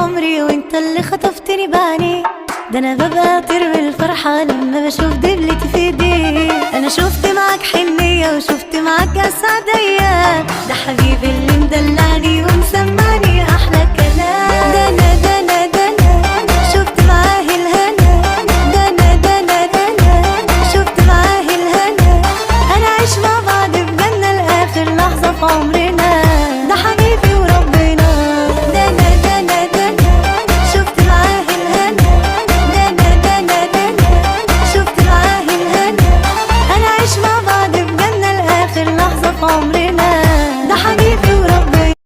عمري وانت اللي خطفتني بعيني. ده انا ببقى طير من الفرحة لما بشوف دبلتي في ايدي. انا شفت معاك حنية وشفت معاك اسعد ايام، ده حبيبي اللي مدلعني